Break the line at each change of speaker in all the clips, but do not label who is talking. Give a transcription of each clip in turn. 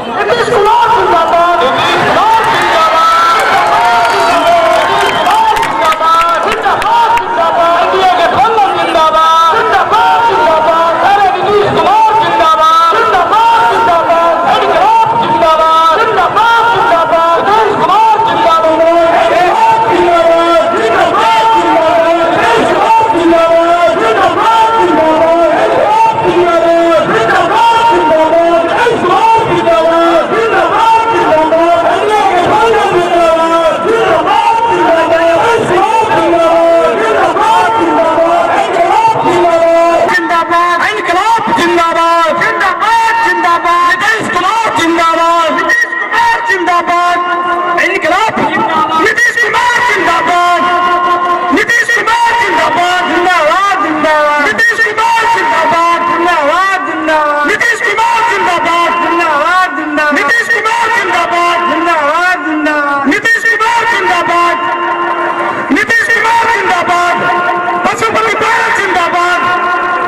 नीतीश कुमार जिंदाबाद,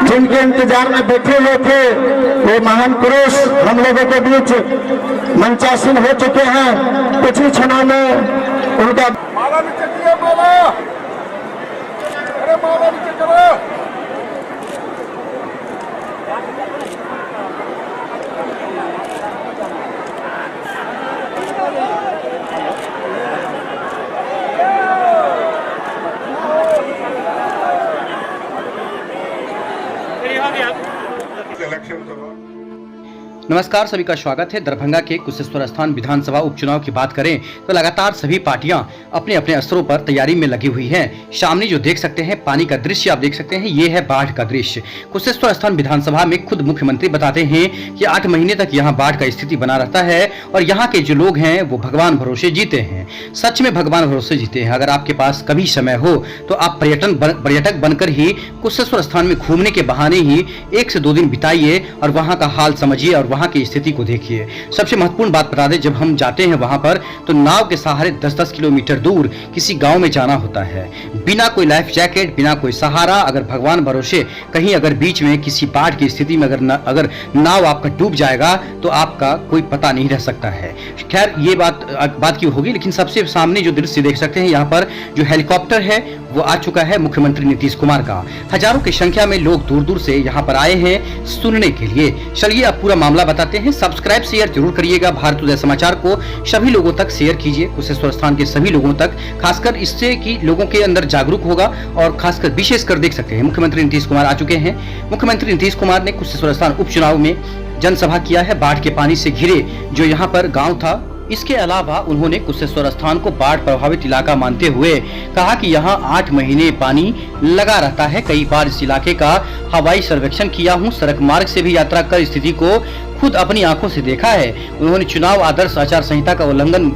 जिनके इंतजार में बैठे हुए थे वो महान पुरुष हम लोगों के बीच मंचासीन हो चुके हैं। कुछ ही क्षणों में उनका
माला नीचे किया, माला, अरे माला नीचे करो।
नमस्कार, सभी का स्वागत है। दरभंगा के कुशेश्वर स्थान विधानसभा उपचुनाव की बात करें तो लगातार सभी पार्टियां अपने अपने स्तरों पर तैयारी में लगी हुई हैं। सामने जो देख सकते हैं पानी का दृश्य आप देख सकते हैं, ये है बाढ़ का दृश्य। कुशेश्वर स्थान विधानसभा में खुद मुख्यमंत्री बताते हैं कि 8 महीने तक यहाँ बाढ़ का स्थिति बना रहता है और यहाँ के जो लोग हैं वो भगवान भरोसे जीते हैं। सच में भगवान भरोसे जीते हैं। अगर आपके पास कभी समय हो तो आप पर्यटक बनकर ही कुशेश्वर स्थान में घूमने के बहाने ही 1 से 2 दिन बिताइए और वहाँ का हाल समझिए और वहाँ की स्थिति को देखिए। सबसे महत्वपूर्ण बात बता दें, जब हम जाते हैं वहां पर तो नाव के सहारे 10-10 किलोमीटर दूर किसी गांव में जाना होता है, बिना कोई लाइफ जैकेट, बिना कोई सहारा। अगर भगवान भरोसे कहीं अगर बीच में किसी बाढ़ की स्थिति में अगर नाव आपका डूब जाएगा तो आपका कोई पता नहीं रह सकता है। खैर ये बात की होगी, लेकिन सबसे सामने जो दृश्य देख सकते हैं, यहाँ पर जो हेलीकॉप्टर है वो आ चुका है मुख्यमंत्री नीतीश कुमार का। हजारों की संख्या में लोग दूर दूर से यहाँ पर आए हैं सुनने के लिए। चलिए अब पूरा मामला बताते हैं। सब्सक्राइब शेयर जरूर करिएगा। भारत उदय समाचार को सभी लोगों तक शेयर कीजिए, कुशेश्वर स्थान के सभी लोगों तक, खासकर इससे कि लोगों के अंदर जागरूक होगा। और खासकर विशेषकर देख सकते हैं मुख्यमंत्री नीतीश कुमार आ चुके हैं। मुख्यमंत्री नीतीश कुमार ने कुशेश्वर स्थान उपचुनाव में जनसभा किया है। बाढ़ के पानी से घिरे जो यहाँ पर गाँव था, इसके अलावा उन्होंने कुशेश्वर स्थान को बाढ़ प्रभावित इलाका मानते हुए कहा कि यहाँ 8 महीने पानी लगा रहता है। कई बार इस इलाके का हवाई सर्वेक्षण किया हूँ, सड़क मार्ग से भी यात्रा कर स्थिति को खुद अपनी आंखों से देखा है। उन्होंने चुनाव आदर्श आचार संहिता का उल्लंघन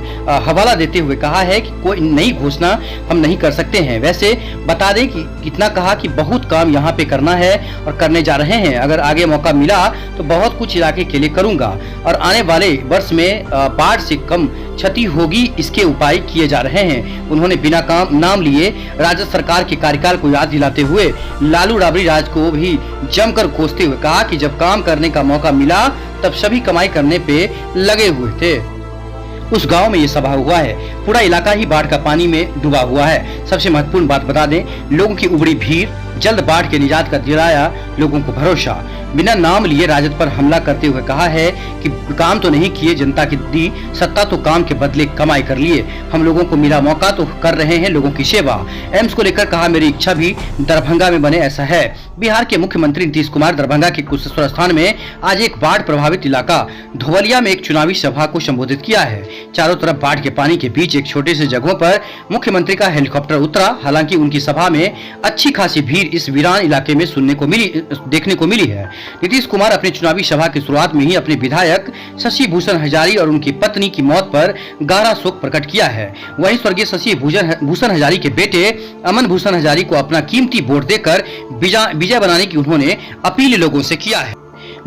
हवाला देते हुए कहा है कि कोई नई घोषणा हम नहीं कर सकते हैं। वैसे बता दें कि इतना कहा कि बहुत काम यहाँ पे करना है और करने जा रहे हैं। अगर आगे मौका मिला तो बहुत कुछ इलाके के लिए करूंगा और आने वाले वर्ष में बाढ़ से कम क्षति होगी, इसके उपाय किए जा रहे हैं। उन्होंने बिना नाम लिए राज्य सरकार के कार्यकाल को याद दिलाते हुए लालू राबड़ी राज को भी जमकर कोसते हुए कहा कि जब काम करने का मौका मिला तब सभी कमाई करने पे लगे हुए थे। उस गांव में ये सभा हुआ है। पूरा इलाका ही बाढ़ का पानी में डूबा हुआ है। सबसे महत्वपूर्ण बात बता दें, लोगों की उबड़ी भीड़, जल्द बाढ़ के निजात का दिलाया लोगों को भरोसा। बिना नाम लिए राजद पर हमला करते हुए कहा है कि काम तो नहीं किए, जनता की दी सत्ता तो काम के बदले कमाई कर लिए। हम लोगों को मिला मौका तो कर रहे हैं लोगों की सेवा। एम्स को लेकर कहा मेरी इच्छा भी दरभंगा में बने, ऐसा है। बिहार के मुख्यमंत्री नीतीश कुमार दरभंगा के कुशेश्वर स्थान में आज एक बाढ़ प्रभावित इलाका धोवलिया में एक चुनावी सभा को संबोधित किया है। चारों तरफ बाढ़ के पानी के बीच एक छोटे से जगहों पर मुख्यमंत्री का हेलीकॉप्टर उतरा। हालांकि उनकी सभा में अच्छी खासी भीड़ इस वीरान इलाके में देखने को मिली है। नीतीश कुमार अपनी चुनावी सभा की शुरुआत में ही अपने विधायक शशि भूषण हजारी और उनकी पत्नी की मौत पर गहरा शोक प्रकट किया है। वहीं स्वर्गीय शशि भूषण हजारी के बेटे अमन भूषण हजारी को अपना कीमती वोट देकर विजय बनाने की उन्होंने अपील लोगों से किया है।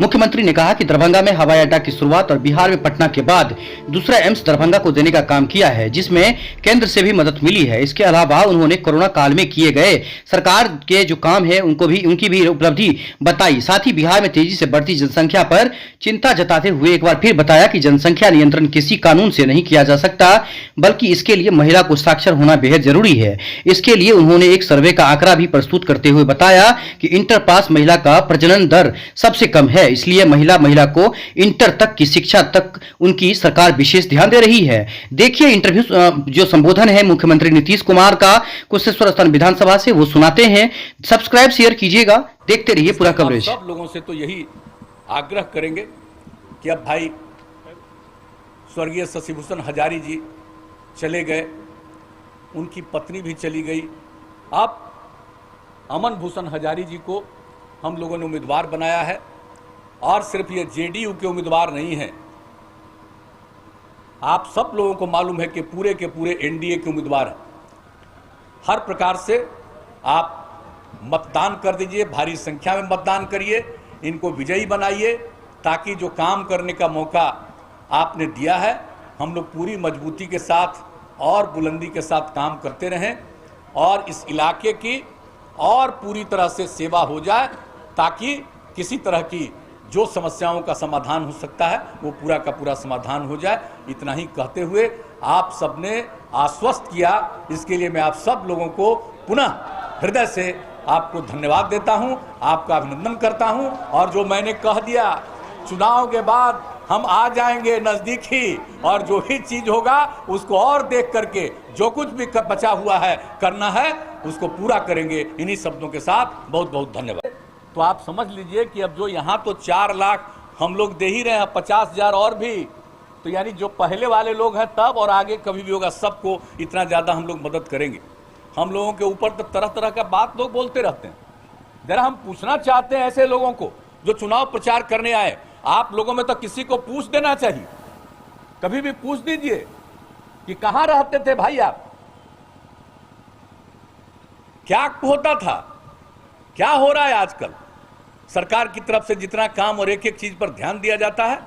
मुख्यमंत्री ने कहा कि दरभंगा में हवाई अड्डा की शुरुआत और बिहार में पटना के बाद दूसरा एम्स दरभंगा को देने का काम किया है, जिसमें केंद्र से भी मदद मिली है। इसके अलावा उन्होंने कोरोना काल में किए गए सरकार के जो काम है उनकी भी उपलब्धि बताई। साथ ही बिहार में तेजी से बढ़ती जनसंख्या पर चिंता जताते हुए एक बार फिर बताया कि जनसंख्या नियंत्रण किसी कानून से नहीं किया जा सकता, बल्कि इसके लिए महिला को साक्षर होना बेहद जरूरी है। इसके लिए उन्होंने एक सर्वे का आंकड़ा भी प्रस्तुत करते हुए बताया कि इंटर पास महिला का प्रजनन दर सबसे कम है, इसलिए महिला को इंटर तक की शिक्षा तक उनकी सरकार विशेष ध्यान दे रही है। देखिए इंटरव्यू जो संबोधन है मुख्यमंत्री नीतीश कुमार का कुशेश्वर स्थान विधानसभा से, वो सुनाते हैं। सब्सक्राइब शेयर कीजिएगा, देखते रहिए पूरा कवरेज।
सब लोगों से तो यही आग्रह करेंगे कि अब भाई स्वर्गीय शशिभूषण हजारी जी चले गए, उनकी पत्नी भी चली गई, अब अमन भूषण हजारी जी को हम लोगों ने उम्मीदवार बनाया है। और सिर्फ ये जेडीयू के उम्मीदवार नहीं हैं, आप सब लोगों को मालूम है कि पूरे के पूरे एनडीए के उम्मीदवार हैं। हर प्रकार से आप मतदान कर दीजिए, भारी संख्या में मतदान करिए, इनको विजयी बनाइए, ताकि जो काम करने का मौका आपने दिया है हम लोग पूरी मजबूती के साथ और बुलंदी के साथ काम करते रहें और इस इलाके की और पूरी तरह से सेवा हो जाए, ताकि किसी तरह की जो समस्याओं का समाधान हो सकता है वो पूरा का पूरा समाधान हो जाए। इतना ही कहते हुए आप सबने आश्वस्त किया, इसके लिए मैं आप सब लोगों को पुनः हृदय से आपको धन्यवाद देता हूं, आपका अभिनंदन करता हूं। और जो मैंने कह दिया, चुनाव के बाद हम आ जाएंगे नज़दीक ही, और जो भी चीज़ होगा उसको और देख करके जो कुछ भी बचा हुआ है करना है उसको पूरा करेंगे। इन्हीं शब्दों के साथ बहुत बहुत धन्यवाद। तो आप समझ लीजिए कि अब जो यहाँ तो 4 लाख हम लोग दे ही रहे हैं, 50,000 और भी, तो यानी जो पहले वाले लोग हैं तब और आगे कभी भी होगा, सबको इतना ज़्यादा हम लोग मदद करेंगे। हम लोगों के ऊपर तो तरह तरह का बात लोग बोलते रहते हैं। जरा हम पूछना चाहते हैं ऐसे लोगों को जो चुनाव प्रचार करने आए, आप लोगों में तो किसी को पूछ देना चाहिए, कभी भी पूछ दीजिए कि कहाँ रहते थे भाई आप, क्या होता था, क्या हो रहा है आजकल। सरकार की तरफ से जितना काम और एक एक चीज पर ध्यान दिया जाता है,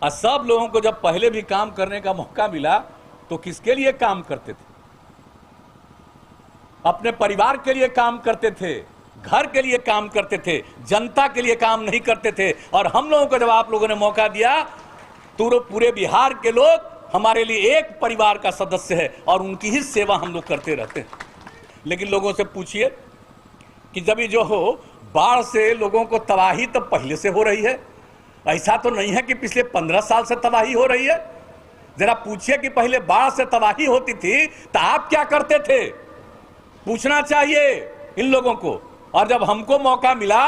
और सब लोगों को जब पहले भी काम करने का मौका मिला तो किसके लिए काम करते थे? अपने परिवार के लिए काम करते थे, घर के लिए काम करते थे, जनता के लिए काम नहीं करते थे। और हम लोगों को जब आप लोगों ने मौका दिया तो पूरे बिहार के लोग हमारे लिए एक परिवार का सदस्य है और उनकी ही सेवा हम लोग करते रहते हैं। लेकिन लोगों से पूछिए कि जब ये जो हो बाढ़ से लोगों को तबाही तो पहले से हो रही है, ऐसा तो नहीं है कि पिछले 15 साल से तबाही हो रही है। जरा पूछिए कि पहले बाढ़ से तबाही होती थी तो आप क्या करते थे, पूछना चाहिए इन लोगों को। और जब हमको मौका मिला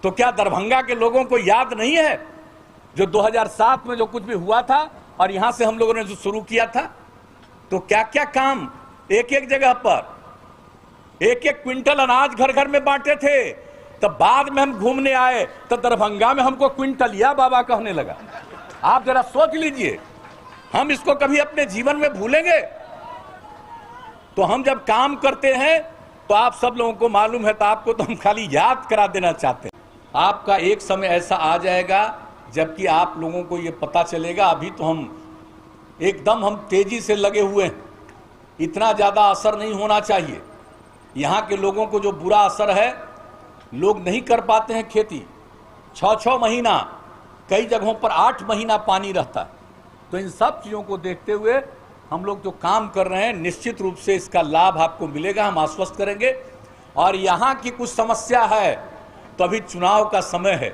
तो क्या दरभंगा के लोगों को याद नहीं है जो 2007 में जो कुछ भी हुआ था और यहां से हम लोगों ने जो शुरू किया था, तो क्या क्या काम एक एक जगह पर एक एक क्विंटल अनाज घर घर में बांटे थे। तब बाद में हम घूमने आए तो दरभंगा में हमको क्विंटलिया बाबा कहने लगा। आप जरा सोच लीजिए, हम इसको कभी अपने जीवन में भूलेंगे? तो हम जब काम करते हैं तो आप सब लोगों को मालूम है, तो आपको तो हम खाली याद करा देना चाहते हैं। आपका एक समय ऐसा आ जाएगा जबकि आप लोगों को ये पता चलेगा, अभी तो हम एकदम तेजी से लगे हुए हैं, इतना ज़्यादा असर नहीं होना चाहिए। यहाँ के लोगों को जो बुरा असर है, लोग नहीं कर पाते हैं खेती, 6-6 महीना, कई जगहों पर 8 महीना पानी रहता है। तो इन सब चीज़ों को देखते हुए हम लोग जो काम कर रहे हैं, निश्चित रूप से इसका लाभ आपको मिलेगा, हम आश्वस्त करेंगे। और यहाँ की कुछ समस्या है तो अभी चुनाव का समय है,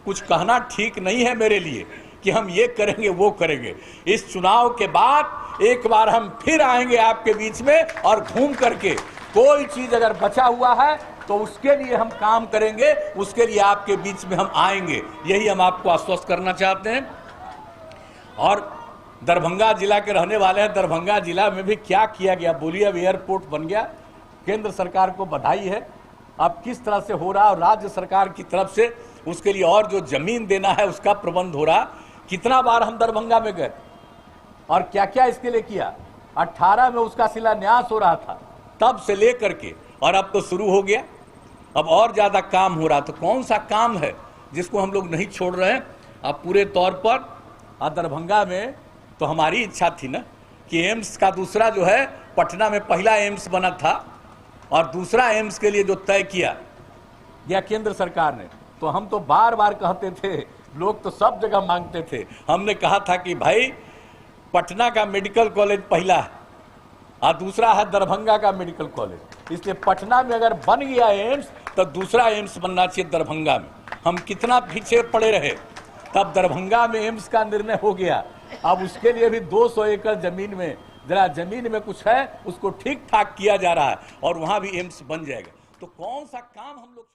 कुछ कहना ठीक नहीं है मेरे लिए कि हम ये करेंगे वो करेंगे। इस चुनाव के बाद एक बार हम फिर आएंगे आपके बीच में और घूम करके कोई चीज अगर बचा हुआ है तो उसके लिए हम काम करेंगे, उसके लिए आपके बीच में हम आएंगे, यही हम आपको आश्वस्त करना चाहते हैं। और दरभंगा जिला के रहने वाले हैं, दरभंगा जिला में भी क्या किया गया, बोलिए। अब एयरपोर्ट बन गया, केंद्र सरकार को बधाई है। अब किस तरह से हो रहा और राज्य सरकार की तरफ से उसके लिए और जो जमीन देना है उसका प्रबंध हो रहा। कितना बार हम दरभंगा में गए और क्या क्या इसके लिए किया। 18 में उसका शिलान्यास हो रहा था, तब से लेकर के, और अब तो शुरू हो गया, अब और ज्यादा काम हो रहा। तो कौन सा काम है जिसको हम लोग नहीं छोड़ रहे हैं। अब पूरे तौर पर दरभंगा में तो हमारी इच्छा थी ना कि एम्स का दूसरा जो है, पटना में पहला एम्स बना था और दूसरा एम्स के लिए जो तय किया गया केंद्र सरकार ने, तो हम तो बार बार कहते थे, लोग तो सब जगह मांगते थे। हमने कहा था कि भाई पटना का मेडिकल कॉलेज पहला है और दूसरा है दरभंगा का मेडिकल कॉलेज, इसलिए पटना में अगर बन गया एम्स तो दूसरा एम्स बनना चाहिए दरभंगा में। हम कितना पीछे पड़े रहे, तब दरभंगा में एम्स का निर्णय हो गया। अब उसके लिए भी 200 एकड़ जमीन में, जरा जमीन में कुछ है उसको ठीक ठाक किया जा रहा है और वहां भी एम्स बन जाएगा। तो कौन सा काम हम लोग